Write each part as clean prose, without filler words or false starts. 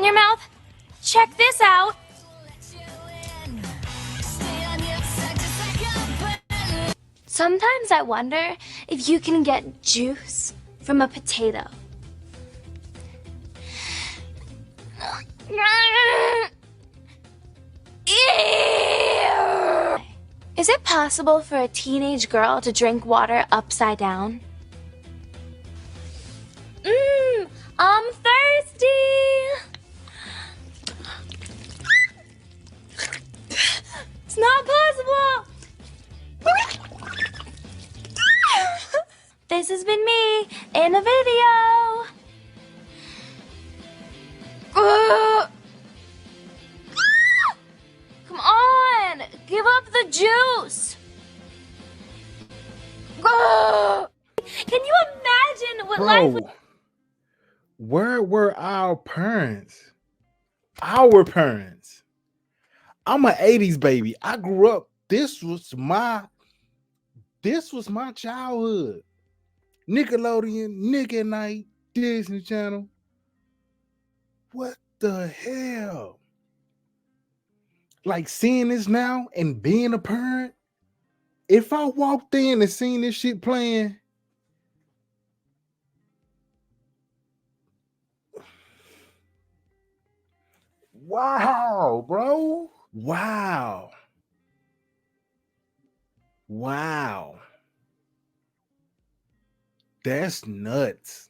your mouth? Check this out. Sometimes I wonder if you can get juice from a potato. Is it possible for a teenage girl to drink water upside down? I'm thirsty. It's not possible. This has been me in a video. Come on, give up the juice. Can you imagine what life would... Where were our parents? Our parents. I'm an 80s baby. I grew up. This was my childhood. Nickelodeon, Nick at Night, Disney Channel. What the hell? Like seeing this now and being a parent, if I walked in and seen this shit playing, wow, bro. Wow. That's nuts.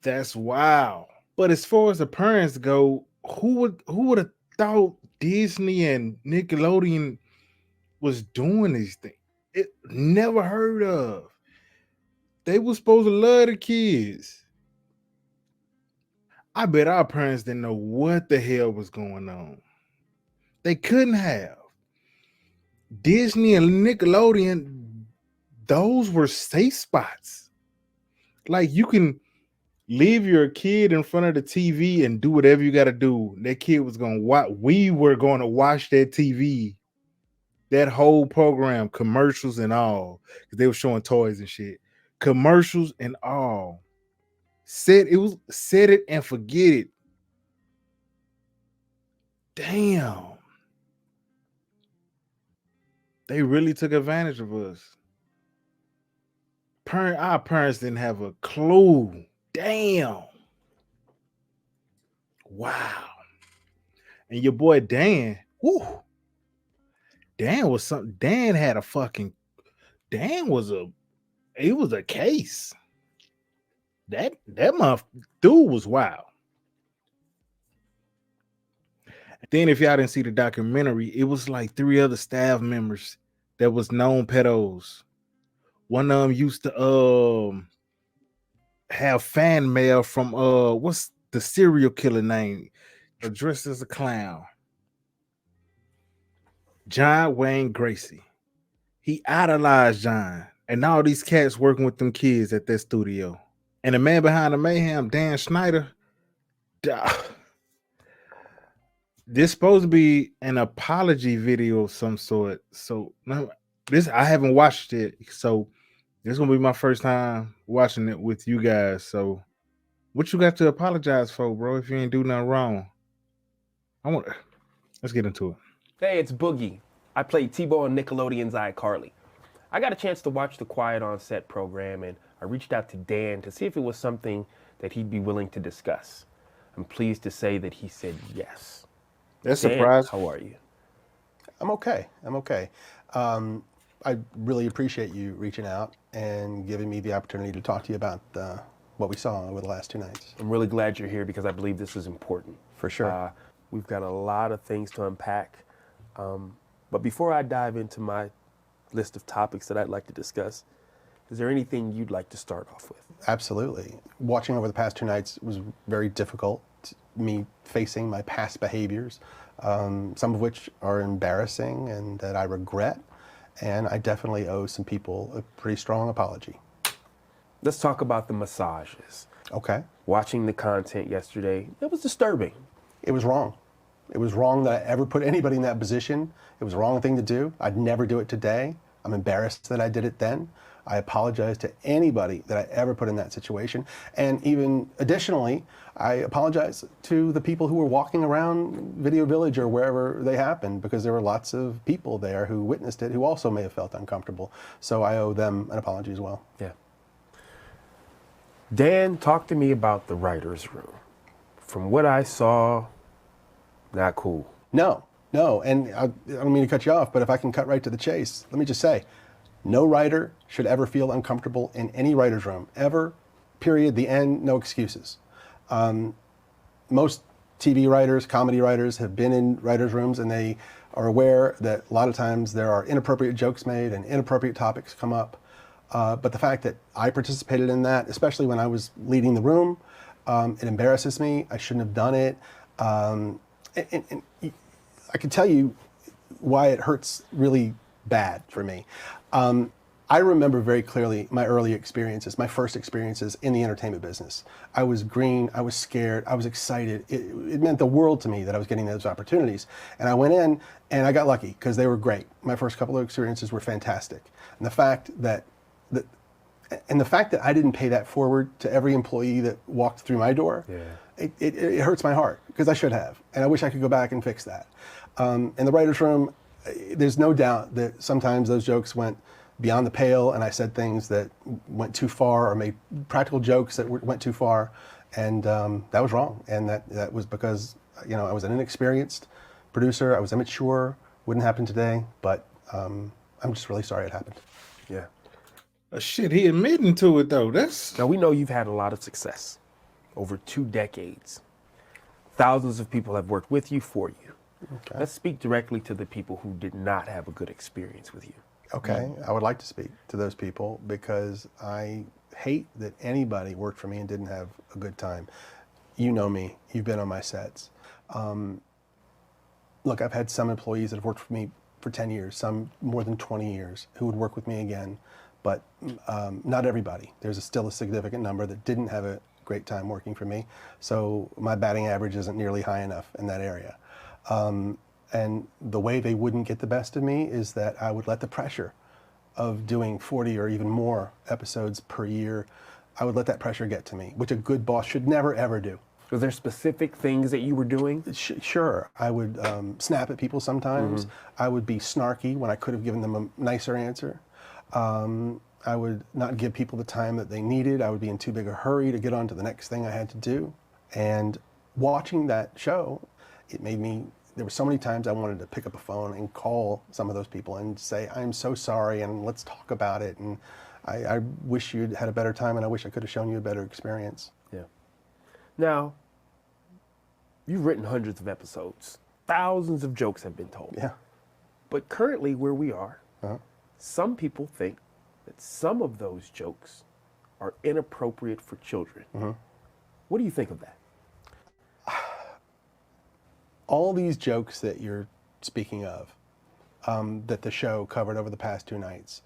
That's wow. But as far as the parents go, who would have thought Disney and Nickelodeon was doing these things? It never heard of. They were supposed to love the kids. I bet our parents didn't know what the hell was going on. They couldn't have. Disney and Nickelodeon, those were safe spots. Like you can leave your kid in front of the TV and do whatever you got to do. That kid was going to watch. We were going to watch that TV, that whole program, commercials and all, because they were showing toys and shit. Commercials and all. Set it and forget it. Damn. They really took advantage of us. Our parents didn't have a clue. Damn. Wow. And your boy Dan, whoo. Dan was something. Dan had a fucking. Dan was a. It was a case. That dude was wild. Then, if y'all didn't see the documentary, it was like 3 other staff members that was known pedos. One of them used to have fan mail from what's the serial killer name? Dressed as a clown. John Wayne Gracie. He idolized John. And all these cats working with them kids at that studio. And the man behind the mayhem, Dan Schneider. This supposed to be an apology video of some sort. So this I haven't watched it. So this is gonna be my first time watching it with you guys. So what you got to apologize for, bro? If you ain't do nothing wrong. Let's get into it. Hey, it's Boogie. I played T-Bo on Nickelodeon's iCarly. I got a chance to watch the Quiet on Set program, and I reached out to Dan to see if it was something that he'd be willing to discuss. I'm pleased to say that he said yes. That's Dan, surprising. how are you? I'm okay. I really appreciate you reaching out and giving me the opportunity to talk to you about what we saw over the last 2 nights. I'm really glad you're here because I believe this is important. For sure. We've got a lot of things to unpack. But before I dive into my list of topics that I'd like to discuss, is there anything you'd like to start off with? Absolutely. Watching over the past 2 nights was very difficult. Me facing my past behaviors, some of which are embarrassing and that I regret. And I definitely owe some people a pretty strong apology. Let's talk about the massages. Okay. Watching the content yesterday, it was disturbing. It was wrong. It was wrong that I ever put anybody in that position. It was the wrong thing to do. I'd never do it today. I'm embarrassed that I did it then. I apologize to anybody that I ever put in that situation. And even additionally, I apologize to the people who were walking around Video Village or wherever they happened, because there were lots of people there who witnessed it who also may have felt uncomfortable. So I owe them an apology as well. Yeah. Dan, talk to me about the writer's room. From what I saw, not cool. No, and I don't mean to cut you off, but if I can cut right to the chase, let me just say, no writer should ever feel uncomfortable in any writer's room, ever, period, the end, no excuses. Most TV writers, comedy writers have been in writers' rooms, and they are aware that a lot of times there are inappropriate jokes made and inappropriate topics come up. But the fact that I participated in that, especially when I was leading the room, it embarrasses me. I shouldn't have done it. And I can tell you why it hurts really bad for me. I remember very clearly my early experiences, my first experiences in the entertainment business. I was green, I was scared, I was excited. It meant the world to me that I was getting those opportunities. And I went in and I got lucky because they were great. My first couple of experiences were fantastic. And the fact that I didn't pay that forward to every employee that walked through my door, it hurts my heart, because I should have. And I wish I could go back and fix that. In the writer's room, there's no doubt that sometimes those jokes went beyond the pale, and I said things that went too far, or made practical jokes that went too far, and that was wrong. And that was because, you know, I was an inexperienced producer, I was immature, wouldn't happen today, but I'm just really sorry it happened. Yeah. Shit, he admitting to it though. Now, we know you've had a lot of success over 2 decades. Thousands of people have worked with you, for you. Okay. Let's speak directly to the people who did not have a good experience with you. Okay, I would like to speak to those people, because I hate that anybody worked for me and didn't have a good time. You know me, you've been on my sets. Look, I've had some employees that have worked for me for 10 years, some more than 20 years, who would work with me again, but not everybody. There's still a significant number that didn't have a great time working for me, so my batting average isn't nearly high enough in that area. And the way they wouldn't get the best of me is that I would let the pressure of doing 40 or even more episodes per year, I would let that pressure get to me, which a good boss should never, ever do. Was there specific things that you were doing? Sure. I would snap at people sometimes. I would be snarky when I could have given them a nicer answer. I would not give people the time that they needed. I would be in too big a hurry to get on to the next thing I had to do. And watching that show, it made me, there were so many times I wanted to pick up a phone and call some of those people and say, I'm so sorry, and let's talk about it. And I wish you'd had a better time, and I wish I could have shown you a better experience. Yeah. Now, you've written hundreds of episodes. Thousands of jokes have been told. Yeah. But currently where we are, some people think that some of those jokes are inappropriate for children. What do you think of that? All these jokes that you're speaking of, that the show covered over the past 2 nights,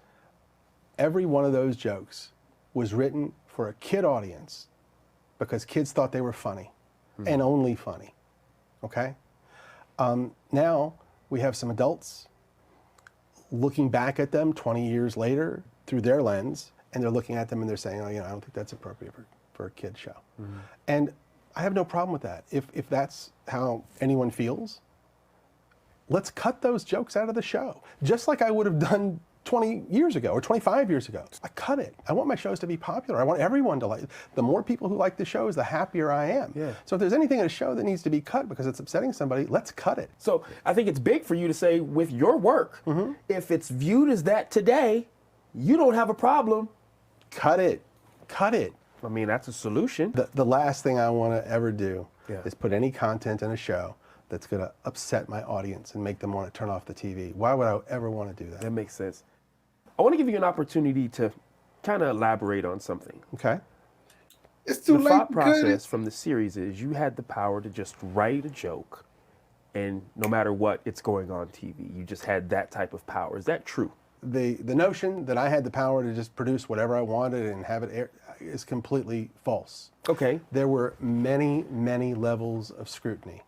every one of those jokes was written for a kid audience because kids thought they were funny and only funny, okay? Now we have some adults looking back at them 20 years later through their lens, and they're looking at them and they're saying, oh, you know, I don't think that's appropriate for a kid show. And I have no problem with that. If that's how anyone feels, let's cut those jokes out of the show. Just like I would have done 20 years ago or 25 years ago. I cut it. I want my shows to be popular. I want everyone to like it. The more people who like the shows, the happier I am. Yeah. So if there's anything in a show that needs to be cut because it's upsetting somebody, let's cut it. So I think it's big for you to say, with your work, if it's viewed as that today, you don't have a problem. Cut it. Cut it. I mean, that's a solution. The last thing I want to ever do is put any content in a show that's going to upset my audience and make them want to turn off the TV. Why would I ever want to do that? That makes sense. I want to give you an opportunity to kind of elaborate on something. Okay. It's too The late. thought process from the series is you had the power to just write a joke, and no matter what, it's going on TV. You just had that type of power. Is that true? The notion that I had the power to just produce whatever I wanted and have it air is completely false. Okay. There were many, many levels of scrutiny,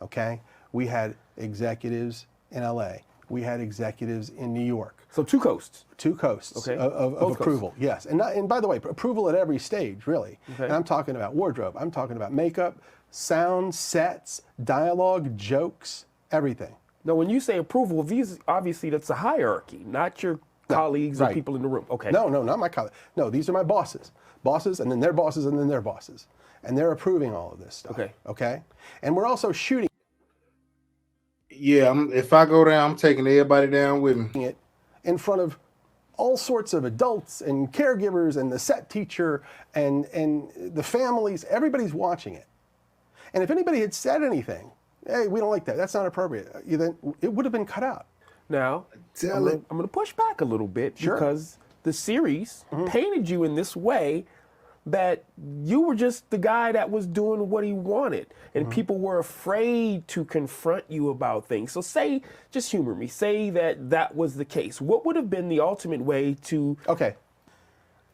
okay? We had executives in LA We had executives in New York. So two coasts. Two coasts Okay. of Both approval, coasts. yes. And by the way, approval at every stage, really. Okay. And I'm talking about wardrobe, I'm talking about makeup, sound, sets, dialogue, jokes, everything. Now, when you say approval, these obviously that's a hierarchy, not your colleagues or right. people in the room. Okay. No, not my colleagues. No, these are my bosses. Bosses, and then their bosses, and then their bosses. And they're approving all of this stuff. Okay. Okay? And we're also shooting Yeah, if I go down, I'm taking everybody down with me. it in front of all sorts of adults and caregivers and the set teacher and the families. Everybody's watching it. And if anybody had said anything, hey, we don't like that, that's not appropriate, then it would have been cut out. Now, I'm going to push back a little bit Sure. because the series painted you in this way that you were just the guy that was doing what he wanted, and people were afraid to confront you about things. So just humor me, say that was the case. What would have been the ultimate way to... Okay,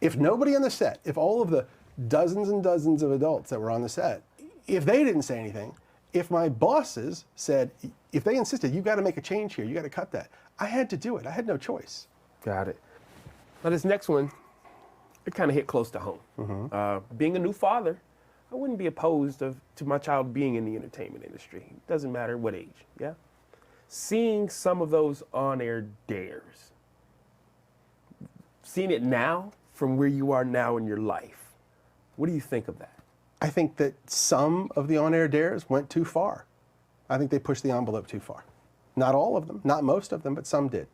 if nobody on the set, if all of the dozens and dozens of adults that were on the set, if they didn't say anything, if my bosses said, if they insisted, you got to make a change here, you got to cut that, I had to do it. I had no choice. Got it. Now this next one, it kind of hit close to home. Being a new father, I wouldn't be opposed to my child being in the entertainment industry. It doesn't matter what age, yeah? Seeing some of those on-air dares, seeing it now from where you are now in your life, what do you think of that? I think that some of the on-air dares went too far. I think they pushed the envelope too far. Not all of them, not most of them, but some did.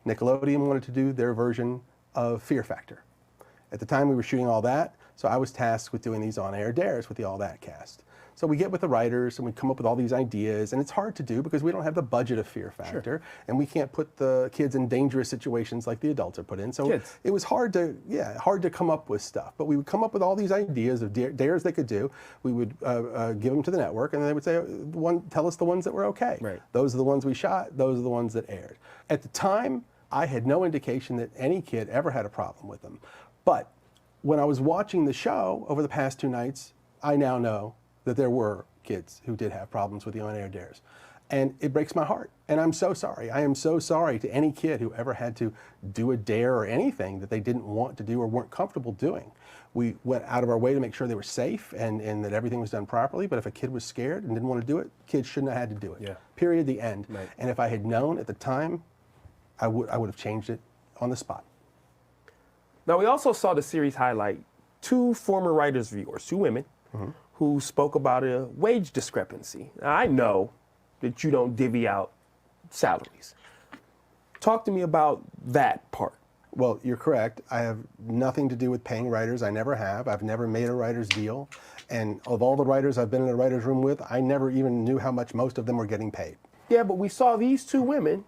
Nickelodeon wanted to do their version of Fear Factor. At the time we were shooting All That, so I was tasked with doing these on-air dares with the All That cast. So we get with the writers and we come up with all these ideas, and it's hard to do because we don't have the budget of Fear Factor, and we can't put the kids in dangerous situations like the adults are put in. So it was hard to come up with stuff. But we would come up with all these ideas of dares they could do. We would give them to the network, and they would say, tell us the ones that were okay. Right. Those are the ones we shot. Those are the ones that aired. At the time, I had no indication that any kid ever had a problem with them. But when I was watching the show over the past 2 nights, I now know that there were kids who did have problems with the on-air dares. And it breaks my heart. And I'm so sorry. I am so sorry to any kid who ever had to do a dare or anything that they didn't want to do or weren't comfortable doing. We went out of our way to make sure they were safe and that everything was done properly. But if a kid was scared and didn't want to do it, kids shouldn't have had to do it. Yeah. Period, the end. Right. And if I had known at the time, I would have changed it on the spot. Now, we also saw the series highlight 2 former writers of yours, 2 women, who spoke about a wage discrepancy. Now, I know that you don't divvy out salaries. Talk to me about that part. Well, you're correct. I have nothing to do with paying writers. I never have. I've never made a writer's deal. And of all the writers I've been in a writer's room with, I never even knew how much most of them were getting paid. Yeah, but we saw these 2 women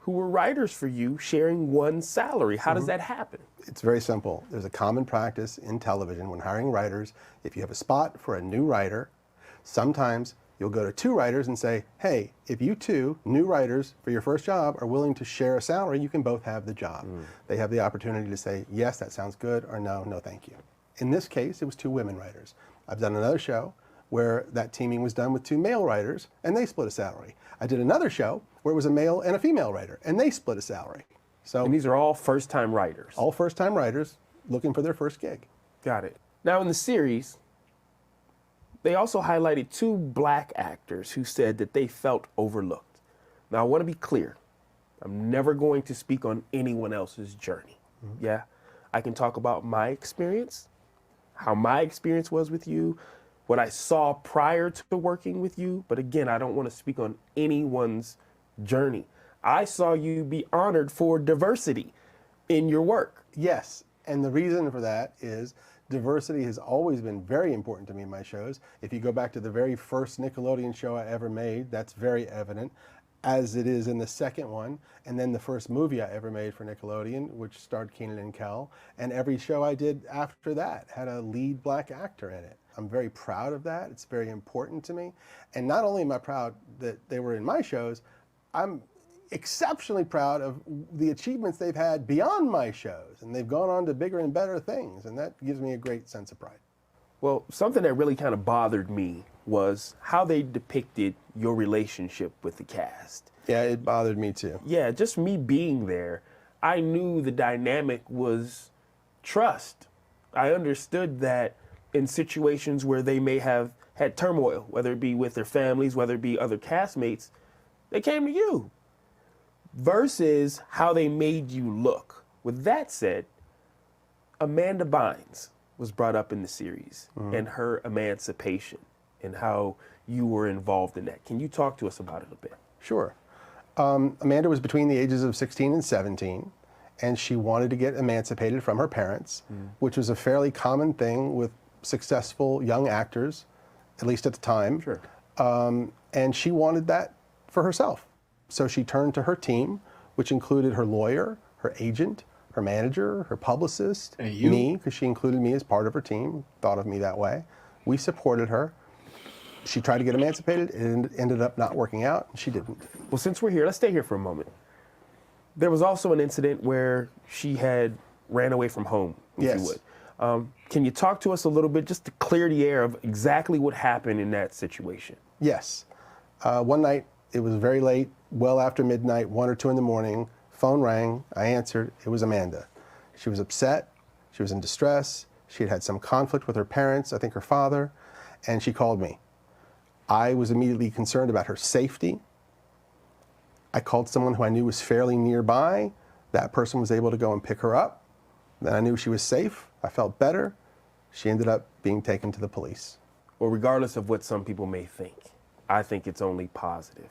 who were writers for you sharing one salary. How does that happen? It's very simple. There's a common practice in television when hiring writers. If you have a spot for a new writer, sometimes you'll go to 2 writers and say, hey, if you 2 new writers for your first job are willing to share a salary, you can both have the job. They have the opportunity to say, yes, that sounds good, or no, no thank you. In this case, it was 2 women writers. I've done another show where that teaming was done with 2 male writers, and they split a salary. I did another show where it was a male and a female writer, and they split a salary. So And these are all first-time writers. all first-time writers looking for their first gig. Got it. Now, in the series, they also highlighted 2 black actors who said that they felt overlooked. Now, I want to be clear. I'm never going to speak on anyone else's journey. Yeah? I can talk about my experience, how my experience was with you, what I saw prior to working with you. But again, I don't want to speak on anyone's journey. I saw you be honored for diversity in your work. Yes, and the reason for that is diversity has always been very important to me in my shows. If you go back to the very first Nickelodeon show I ever made, that's very evident, as it is in the second one, and then the first movie I ever made for Nickelodeon, which starred Kenan and Kel, and every show I did after that had a lead black actor in it. I'm very proud of that. It's very important to me. And not only am I proud that they were in my shows, I'm exceptionally proud of the achievements they've had beyond my shows, and they've gone on to bigger and better things, and that gives me a great sense of pride. Well, something that really kind of bothered me was how they depicted your relationship with the cast. Yeah, it bothered me too. Yeah, just me being there, I knew the dynamic was trust. I understood that in situations where they may have had turmoil, whether it be with their families, whether it be other castmates, they came to you. Versus how they made you look. With that said, Amanda Bynes was brought up in the series and her emancipation and how you were involved in that. Can you talk to us about it a bit? Sure. Amanda was between the ages of 16 and 17, and she wanted to get emancipated from her parents, which was a fairly common thing with successful young actors, at least at the time. Sure. And she wanted that for herself. So she turned to her team, which included her lawyer, her agent, her manager, her publicist, and you? me, because she included me as part of her team, thought of me that way. We supported her. She tried to get emancipated. It ended up not working out. She didn't. Well, since we're here, let's stay here for a moment. There was also an incident where she had ran away from home, if Yes. you would. Can you talk to us a little bit just to clear the air of exactly what happened in that situation? Yes. One night, it was very late, well after midnight, 1 or 2 in the morning. Phone rang. I answered. It was Amanda. She was upset. She was in distress. She had had some conflict with her parents, I think her father, and she called me. I was immediately concerned about her safety. I called someone who I knew was fairly nearby. That person was able to go and pick her up. Then I knew she was safe. I felt better. She ended up being taken to the police. Well, regardless of what some people may think, I think it's only positive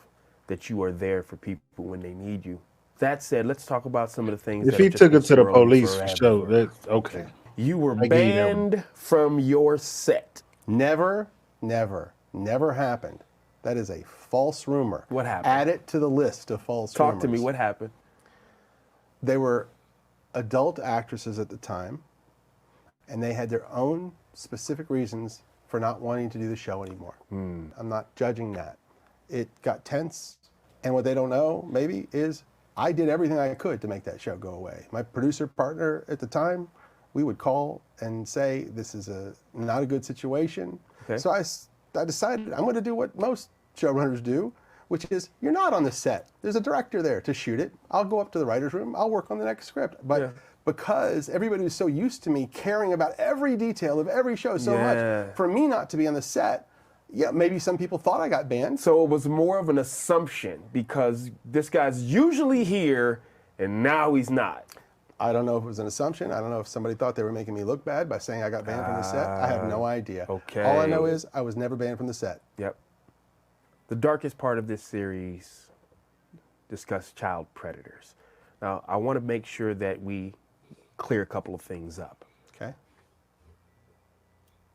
that you are there for people when they need you. That said, let's talk about some of the things. If that he have just took been it to the swirling police for forever. sure, that's okay. You were I gave that one. banned from your set. Never, never, never happened. That is a false rumor. What happened? Add it to the list of false rumors. Talk to me. What happened? They were adult actresses at the time, and they had their own specific reasons for not wanting to do the show anymore. I'm not judging that. It got tense, and what they don't know, maybe, is I did everything I could to make that show go away. My producer partner at the time, we would call and say, this is not a good situation. Okay. So I decided I'm going to do what most showrunners do, which is you're not on the set. There's a director there to shoot it. I'll go up to the writer's room. I'll work on the next script. But because everybody was so used to me caring about every detail of every show so much, for me not to be on the set, maybe some people thought I got banned. So it was more of an assumption because this guy's usually here and now he's not. I don't know if it was an assumption. I don't know if somebody thought they were making me look bad by saying I got banned from the set. I have no idea. Okay. All I know is I was never banned from the set. Yep. The darkest part of this series discussed child predators. Now, I want to make sure that we clear a couple of things up. Okay.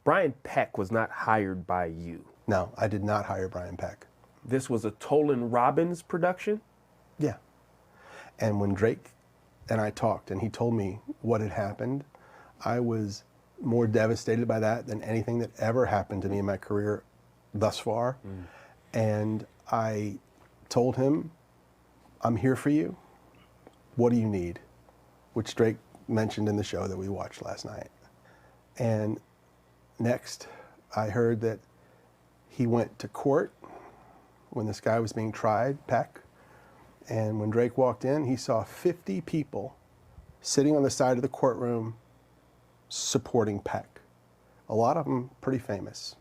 Brian Peck was not hired by you. No, I did not hire Brian Peck. This was a Tolan Robbins production? Yeah. And when Drake and I talked and he told me what had happened, I was more devastated by that than anything that ever happened to me in my career thus far. And I told him, I'm here for you. What do you need? Which Drake mentioned in the show that we watched last night. And next, I heard that he went to court when this guy was being tried, Peck. And when Drake walked in, he saw 50 people sitting on the side of the courtroom supporting Peck. A lot of them pretty famous.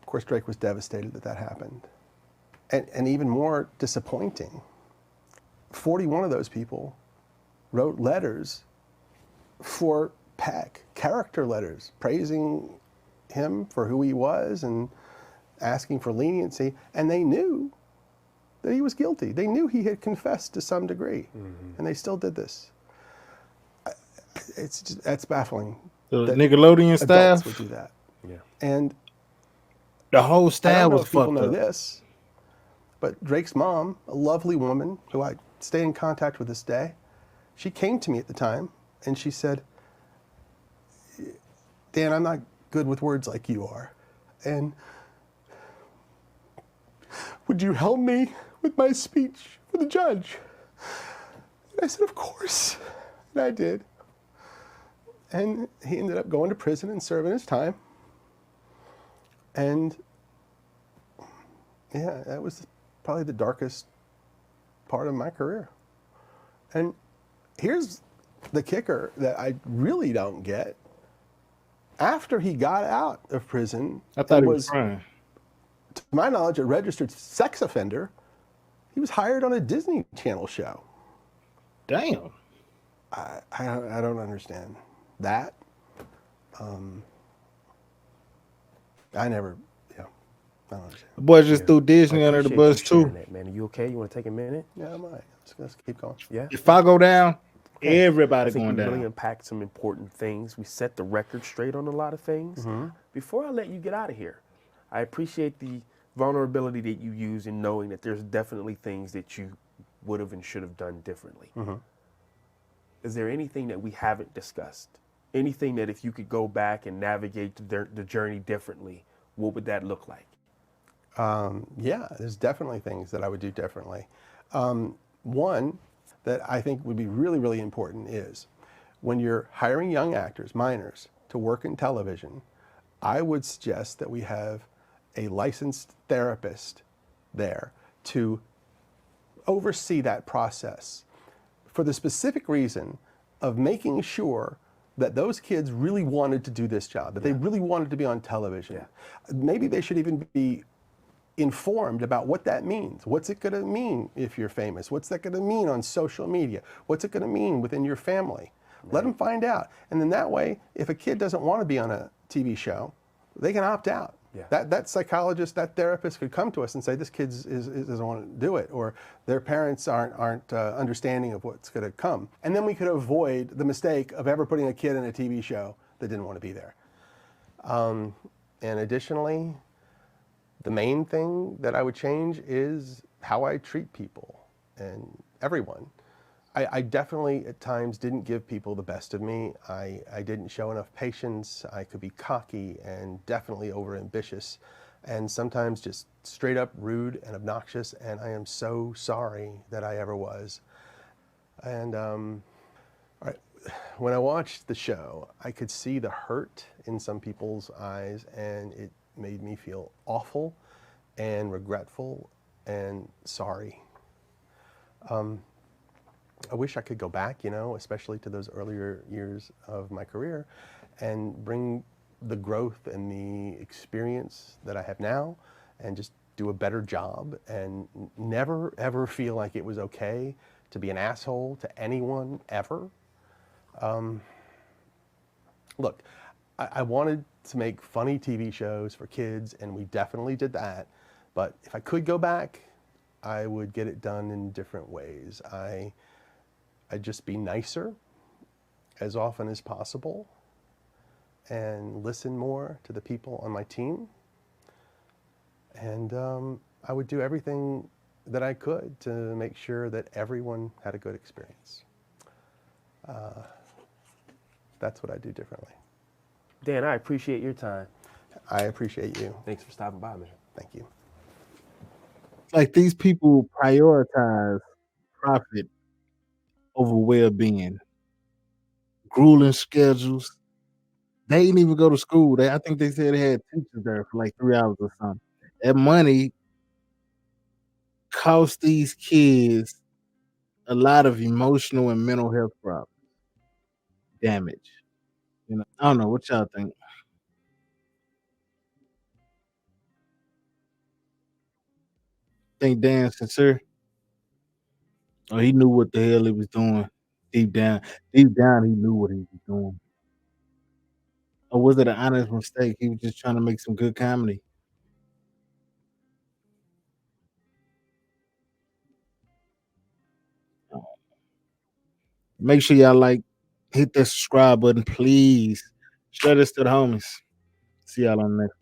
Of course, Drake was devastated that that happened. And even more disappointing, 41 of those people wrote letters for Peck, character letters, praising him for who he was and asking for leniency. And they knew that he was guilty. They knew he had confessed to some degree, and they still did this. That's baffling. The that Nickelodeon adults staff, would do that. Yeah. And the whole I staff don't know was if people fucked know up. this, but Drake's mom, a lovely woman who I stay in contact with this day, she came to me at the time and she said, Dan, I'm not good with words like you are. And would you help me with my speech for the judge? And I said, of course. And I did. And he ended up going to prison and serving his time. And Yeah, that was probably the darkest part of my career. And here's the kicker that I really don't get. After he got out of prison I thought and he was was, crying. to my knowledge, a registered sex offender, he was hired on a Disney Channel show. Damn. I don't understand that. I never, yeah, I don't understand. The boy just threw I Disney under the appreciate you bus sharing too. that, man. Are you okay? You want to take a minute? Yeah, I might. Let's keep going. Yeah. If I go down, Okay. everybody I think going we really down. unpacked some important things. We set the record straight on a lot of things. Before I let you get out of here, I appreciate the vulnerability that you use in knowing that there's definitely things that you would have and should have done differently. Is there anything that we haven't discussed? Anything that if you could go back and navigate the journey differently, what would that look like? Yeah, there's definitely things that I would do differently. One that I think would be really, really important is when you're hiring young actors, minors, to work in television, I would suggest that we have a licensed therapist there to oversee that process for the specific reason of making sure that those kids really wanted to do this job, that they really wanted to be on television. Maybe they should even be informed about what that means. What's it going to mean if you're famous? What's that going to mean on social media? What's it going to mean within your family? Let them find out. And then that way, if a kid doesn't want to be on a TV show, they can opt out. That psychologist, that therapist could come to us and say, this kid doesn't want to do it, or their parents aren't understanding of what's going to come. And then we could avoid the mistake of ever putting a kid in a TV show that didn't want to be there. And additionally, the main thing that I would change is how I treat people and everyone. I definitely at times didn't give people the best of me. I didn't show enough patience. I could be cocky and definitely overambitious, and sometimes just straight up rude and obnoxious, and I am so sorry that I ever was. And when I watched the show, I could see the hurt in some people's eyes, and it made me feel awful and regretful and sorry. I wish I could go back, especially to those earlier years of my career, and bring the growth and the experience that I have now and just do a better job and never, ever feel like it was okay to be an asshole to anyone, ever. Look, I wanted to make funny TV shows for kids, and we definitely did that. But if I could go back, I would get it done in different ways. I'd just be nicer as often as possible and listen more to the people on my team. And I would do everything that I could to make sure that everyone had a good experience. That's what I do differently. Dan, I appreciate your time. I appreciate you. Thanks for stopping by, man. Thank you. Like these people prioritize profit over well-being. Grueling schedules. They didn't even go to school. I think they said they had teachers there for like 3 hours or something. That money cost these kids a lot of emotional and mental health problems, damage. I don't know what y'all think. Think Dan sincere? Oh, he knew what the hell he was doing. Deep down, he knew what he was doing. Or was it an honest mistake? He was just trying to make some good comedy. Make sure y'all hit that subscribe button, please. Share this to the homies. See y'all on the next.